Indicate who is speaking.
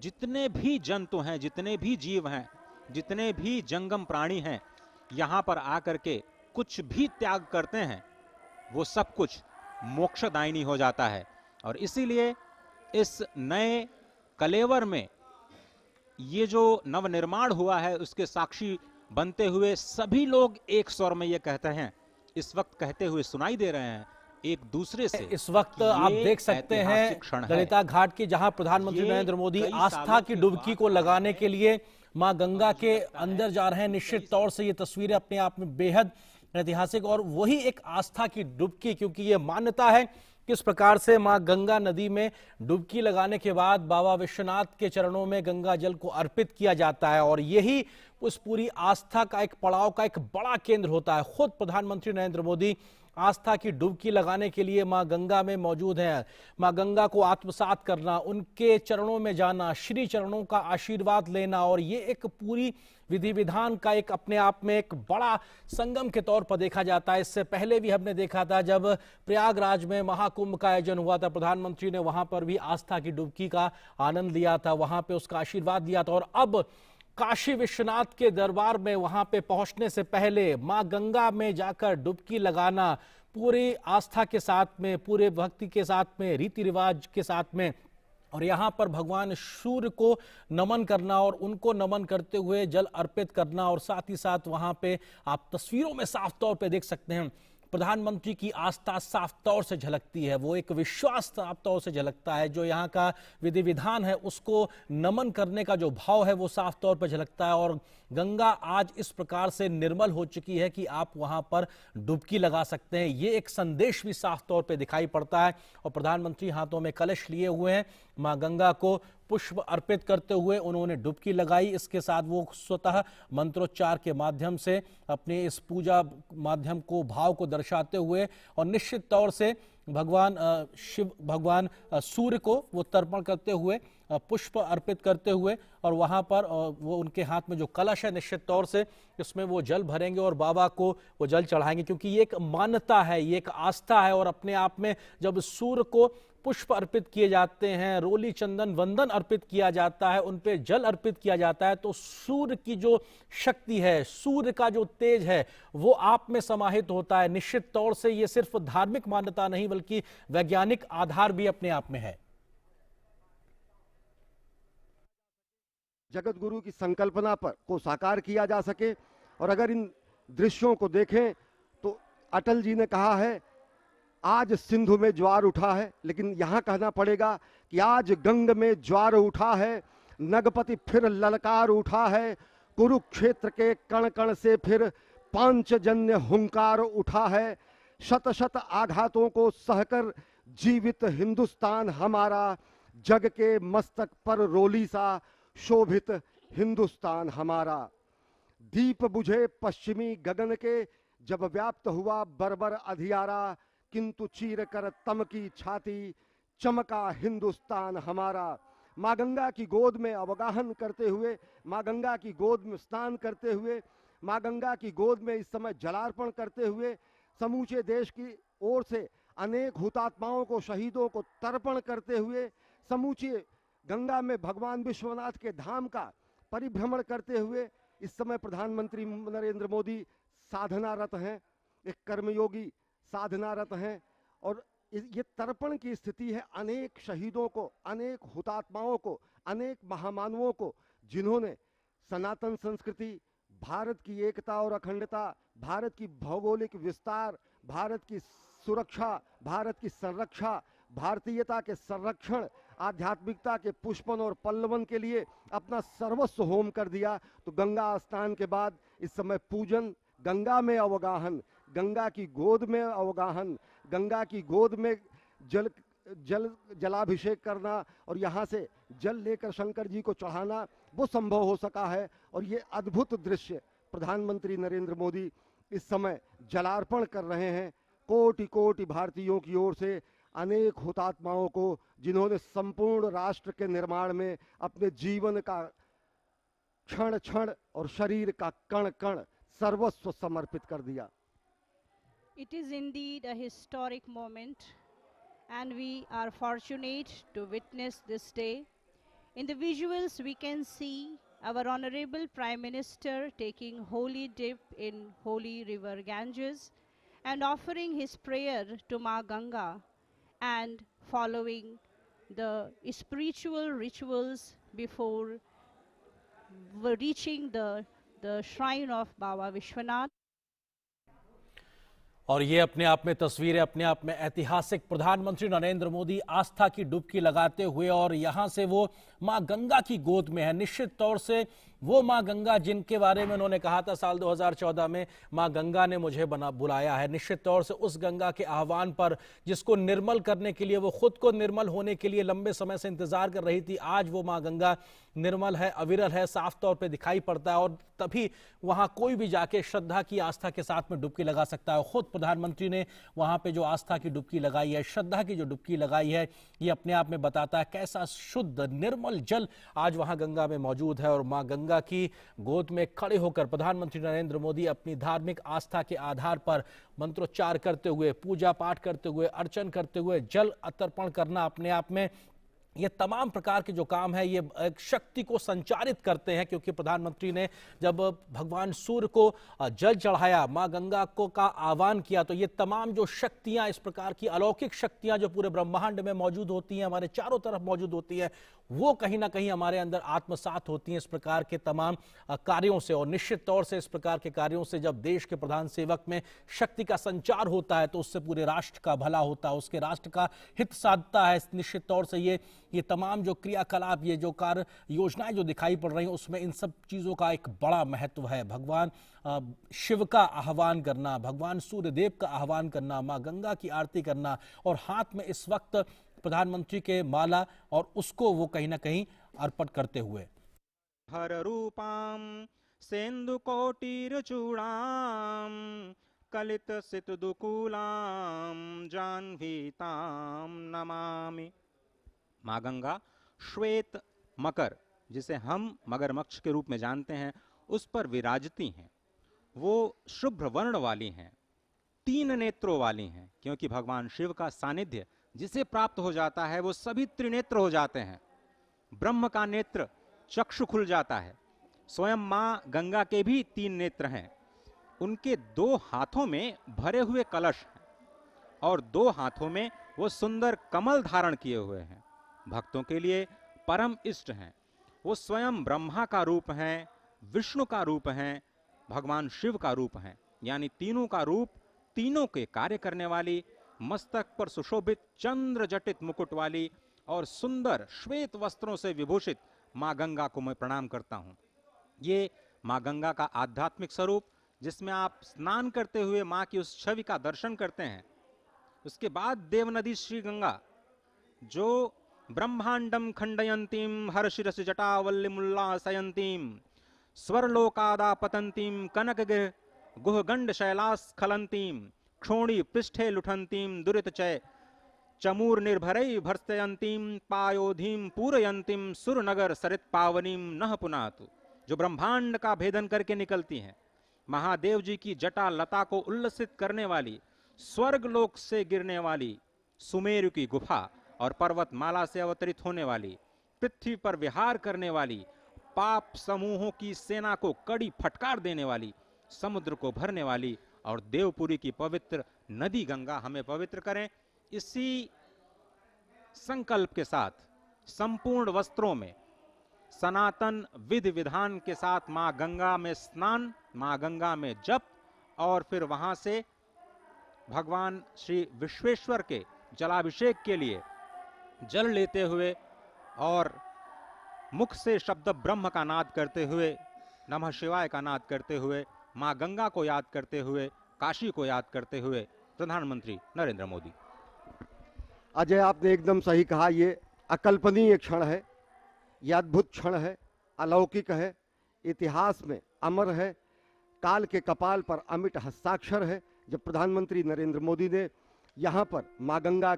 Speaker 1: जितने भी जंतु हैं, जितने भी जीव हैं, जितने भी जंगम प्राणी हैं, यहां पर आकर के कुछ भी त्याग करते हैं, वो सब कुछ मोक्षदायिनी हो जाता है। और इसीलिए इस नए कलेवर में ये जो नवनिर्माण हुआ है उसके साक्षी बनते हुए सभी लोग एक स्वर में ये कहते हैं, इस वक्त कहते हुए सुनाई दे रहे हैं एक दूसरे से
Speaker 2: इस वक्त
Speaker 1: कि
Speaker 2: आप
Speaker 1: ये
Speaker 2: देख सकते हैं
Speaker 1: ऐतिहासिक क्षण है।
Speaker 2: ललिता घाट की, जहां प्रधानमंत्री
Speaker 1: ये
Speaker 2: नरेंद्र मोदी
Speaker 1: कई
Speaker 2: आस्था
Speaker 1: सालों
Speaker 2: की
Speaker 1: के
Speaker 2: डुबकी
Speaker 1: बाद
Speaker 2: को
Speaker 1: हुआ
Speaker 2: लगाने
Speaker 1: है।
Speaker 2: के लिए मां गंगा के अंदर जा रहे हैं। निश्चित तौर से ये तस्वीरें अपने आप में बेहद ऐतिहासिक और वही एक आस्था की डुबकी, क्योंकि ये मान्यता है किस प्रकार से मां गंगा नदी में डुबकी लगाने के बाद बाबा विश्वनाथ के चरणों में गंगा जल को अर्पित किया जाता है और यही उस पूरी आस्था का एक पड़ाव का एक बड़ा केंद्र होता है। खुद प्रधानमंत्री नरेंद्र मोदी आस्था की डुबकी लगाने के लिए मां गंगा में मौजूद हैं। मां गंगा को आत्मसात करना, उनके चरणों में जाना, श्री चरणों का आशीर्वाद लेना, और ये एक पूरी विधि विधान का एक अपने आप में एक बड़ा संगम के तौर पर देखा जाता है। इससे पहले भी हमने देखा था जब प्रयागराज में महाकुंभ का आयोजन हुआ था, प्रधानमंत्री ने वहां पर भी आस्था की डुबकी का आनंद लिया था, वहां पे उसका आशीर्वाद लिया था। और अब काशी विश्वनाथ के दरबार में वहां पे पहुंचने से पहले मां गंगा में जाकर डुबकी लगाना, पूरी आस्था के साथ में, पूरे भक्ति के साथ में, रीति रिवाज के साथ में, और यहाँ पर भगवान सूर्य को नमन करना और उनको नमन करते हुए जल अर्पित करना। और साथ ही साथ वहाँ पे आप तस्वीरों में साफ तौर पे देख सकते हैं प्रधानमंत्री की आस्था साफ तौर से झलकती है, वो एक विश्वास साफ तौर से झलकता है। जो यहाँ का विधि विधान है उसको नमन करने का जो भाव है वो साफ तौर पर झलकता है। और गंगा आज इस प्रकार से निर्मल हो चुकी है कि आप वहां पर डुबकी लगा सकते हैं, ये एक संदेश भी साफ तौर पे दिखाई पड़ता है। और प्रधानमंत्री हाथों में कलश लिए हुए हैं, मां गंगा को पुष्प अर्पित करते हुए उन्होंने डुबकी लगाई। इसके साथ वो स्वतः मंत्रोच्चार के माध्यम से अपने इस पूजा माध्यम को, भाव को दर्शाते हुए, और निश्चित तौर से भगवान शिव, भगवान सूर्य को वो तर्पण करते हुए, पुष्प अर्पित करते हुए, और वहां पर वो उनके हाथ में जो कलश है निश्चित तौर से इसमें वो जल भरेंगे और बाबा को वो जल चढ़ाएंगे, क्योंकि ये एक मान्यता है, ये एक आस्था है। और अपने आप में जब सूर्य को पुष्प अर्पित किए जाते हैं, रोली चंदन वंदन अर्पित किया जाता है, उन पे जल अर्पित किया जाता है, तो सूर्य की जो शक्ति है, सूर्य का जो तेज है वो आप में समाहित होता है। निश्चित तौर से ये सिर्फ धार्मिक मान्यता नहीं बल्कि वैज्ञानिक आधार भी अपने आप में है।
Speaker 3: जगत गुरु की संकल्पना पर को साकार किया जा सके। और अगर इन दृश्यों को देखें तो अटल जी ने कहा है आज सिंधु में ज्वार उठा है, लेकिन यहां कहना पड़ेगा कि आज गंग में ज्वार उठा है, नगपति फिर ललकार उठा है, कुरुक्षेत्र के कण कण से फिर पांचजन्य हुंकार उठा है, शत शत आघातों को सहकर जीवित हिंदुस्तान हमारा, जग के मस्तक पर रोली सा शोभित हिंदुस्तान हमारा। दीप बुझे पश्चिमी गगन के जब व्याप्त हुआ बर्बर अधियारा, किंतु चीर कर तम की छाती चमका हिंदुस्तान हमारा। माँ गंगा की गोद में अवगाहन करते हुए, माँ गंगा की गोद में स्नान करते हुए, माँ गंगा की गोद में इस समय जलार्पण करते हुए समूचे देश की ओर से अनेक हुतात्माओं को, शहीदों को तर्पण करते हुए, समूचे गंगा में भगवान विश्वनाथ के धाम का परिभ्रमण करते हुए इस समय प्रधानमंत्री नरेंद्र मोदी साधनारत हैं, एक कर्मयोगी साधनारत हैं। और ये तर्पण की स्थिति है अनेक शहीदों को, अनेक हुतात्माओं को, अनेक महामानवों को, जिन्होंने सनातन संस्कृति, भारत की एकता और अखंडता, भारत की भौगोलिक विस्तार, भारत की सुरक्षा, भारत की संरक्षा, भारतीयता के संरक्षण, आध्यात्मिकता के पुष्पन और पल्लवन के लिए अपना सर्वस्व होम कर दिया। तो गंगा स्नान के बाद इस समय पूजन, गंगा में अवगाहन, गंगा की गोद में अवगाहन, गंगा की गोद में जलाभिषेक करना और यहाँ से जल लेकर शंकर जी को चढ़ाना, वो संभव हो सका है। और ये अद्भुत दृश्य प्रधानमंत्री नरेंद्र मोदी इस समय जलार्पण कर रहे हैं कोटि कोटि भारतीयों की ओर से, अनेक हुतात्माओं को, जिन्होंने संपूर्ण राष्ट्र के निर्माण में अपने जीवन का क्षण क्षण और शरीर का कण कण सर्वस्व समर्पित कर दिया।
Speaker 4: It is indeed a historic moment, and we are fortunate to witness this day. In the visuals, we can see our Honorable Prime Minister taking holy dip in holy river Ganges and offering his prayer to Ma Ganga and following the spiritual rituals before reaching the shrine of Baba Vishwanath.
Speaker 2: और ये अपने आप में तस्वीरें अपने आप में ऐतिहासिक, प्रधानमंत्री नरेंद्र मोदी आस्था की डुबकी लगाते हुए और यहां से वो मां गंगा की गोद में है। निश्चित तौर से वो मां गंगा जिनके बारे में उन्होंने कहा था साल 2014 में, मां गंगा ने मुझे बुलाया है, निश्चित तौर से उस गंगा के आह्वान पर जिसको निर्मल करने के लिए, वो खुद को निर्मल होने के लिए लंबे समय से इंतजार कर रही थी, आज वो मां गंगा निर्मल है, अविरल है, साफ तौर पे दिखाई पड़ता है और तभी वहां कोई भी जाके श्रद्धा की, आस्था के साथ में डुबकी लगा सकता है। खुद प्रधानमंत्री ने वहां पे जो आस्था की डुबकी लगाई है, श्रद्धा की जो डुबकी लगाई है, ये अपने आप में बताता है कैसा शुद्ध निर्मल जल आज वहां गंगा में मौजूद है। और मां गंगा की गोद में खड़े होकर प्रधानमंत्री नरेंद्र मोदी अपनी धार्मिक आस्था के आधार पर मंत्रोच्चार करते हुए, पूजा पाठ करते हुए, अर्चन करते हुए, जल अर्पण करना अपने आप में ये तमाम प्रकार के जो काम है, ये एक शक्ति को संचारित करते हैं। क्योंकि प्रधानमंत्री ने जब भगवान सूर्य को जल चढ़ाया, मां गंगा को का आह्वान किया, तो ये तमाम जो शक्तियां, इस प्रकार की अलौकिक शक्तियां जो पूरे ब्रह्मांड में मौजूद होती हैं, हमारे चारों तरफ मौजूद होती है, वो कहीं ना कहीं हमारे अंदर आत्मसात होती हैं इस प्रकार के तमाम कार्यों से। और निश्चित तौर से इस प्रकार के कार्यों से जब देश के प्रधान सेवक में शक्ति का संचार होता है, तो उससे पूरे राष्ट्र का भला होता है, उसके राष्ट्र का हित साधता है। निश्चित तौर से ये तमाम जो क्रियाकलाप, ये जो कार्य योजनाएं जो दिखाई पड़ रही हैं, उसमें इन सब चीज़ों का एक बड़ा महत्व है। भगवान शिव का आह्वान करना, भगवान सूर्यदेव का आह्वान करना, माँ गंगा की आरती करना और हाथ में इस वक्त प्रधानमंत्री के माला और उसको वो कहीं ना कहीं अर्पण करते हुए
Speaker 1: हर रूपाम सेंदु कोटिर चूड़ाम कलित सित दुकूलाम जाह्नवीताम नमामि। माँ गंगा श्वेत मकर, जिसे हम मगरमच्छ के रूप में जानते हैं, उस पर विराजती हैं। वो शुभ्र वर्ण वाली हैं, 3 नेत्रों वाली हैं, क्योंकि भगवान शिव का सानिध्य जिसे प्राप्त हो जाता है वो सभी त्रिनेत्र हो जाते हैं। ब्रह्म का नेत्र चक्षु खुल जाता है। स्वयं माँ गंगा के भी 3 नेत्र हैं। उनके 2 हाथों में भरे हुए कलश हैं और 2 हाथों में वो सुंदर कमल धारण किए हुए हैं। भक्तों के लिए परम इष्ट हैं। वो स्वयं ब्रह्मा का रूप हैं, विष्णु का रूप हैं, भगवान शिव का रूप हैं, यानी तीनों का रूप, तीनों के कार्य करने वाली, मस्तक पर सुशोभित चंद्र जटित मुकुट वाली और सुंदर श्वेत वस्त्रों से विभूषित माँ गंगा को मैं प्रणाम करता हूँ। ये माँ गंगा का आध्यात्मिक स्वरूप, जिसमें आप स्नान करते हुए माँ की उस छवि का दर्शन करते हैं। उसके बाद देवनदी श्री गंगा, जो ब्रह्मांडम खंडयंतीम हर्षिरस जटावल्लिमुल्लासयंतीम स्वरलोकादापतंतीम कनकगिर गुहगंड शैलास्खलंतीम क्षोणी पृष्ठे लुठंतीम दुरितचय चमूर निर्भरै भर्स्तयंतीम पायोधीम पूरयंतीम सुरनगर सरित पावनीम नह पुनातु, जो ब्रह्मांड का भेदन करके निकलती हैं। महादेव जी की जटा लता को उल्लसित करने वाली, स्वर्ग लोक से गिरने वाली, सुमेरु की गुफा और पर्वतमाला से अवतरित होने वाली, पृथ्वी पर विहार करने वाली, पाप समूहों की सेना को कड़ी फटकार देने वाली, समुद्र को भरने वाली और देवपुरी की पवित्र नदी गंगा हमें पवित्र करें। इसी संकल्प के साथ संपूर्ण वस्त्रों में सनातन विधि विधान के साथ मां गंगा में स्नान, मां गंगा में जप और फिर वहां से भगवान श्री विश्वेश्वर के जलाभिषेक के लिए जल लेते हुए और मुख से शब्द ब्रह्म का नाद करते हुए, नमः शिवाय का नाद करते हुए, मां गंगा को याद करते हुए, काशी को याद करते हुए प्रधानमंत्री नरेंद्र मोदी।
Speaker 3: अजय, आपने एकदम सही कहा। ये अकल्पनीय क्षण है, यह अद्भुत क्षण है, अलौकिक है, इतिहास में अमर है, काल के कपाल पर अमिट हस्ताक्षर है, जब प्रधानमंत्री नरेंद्र मोदी ने यहाँ पर मां गंगा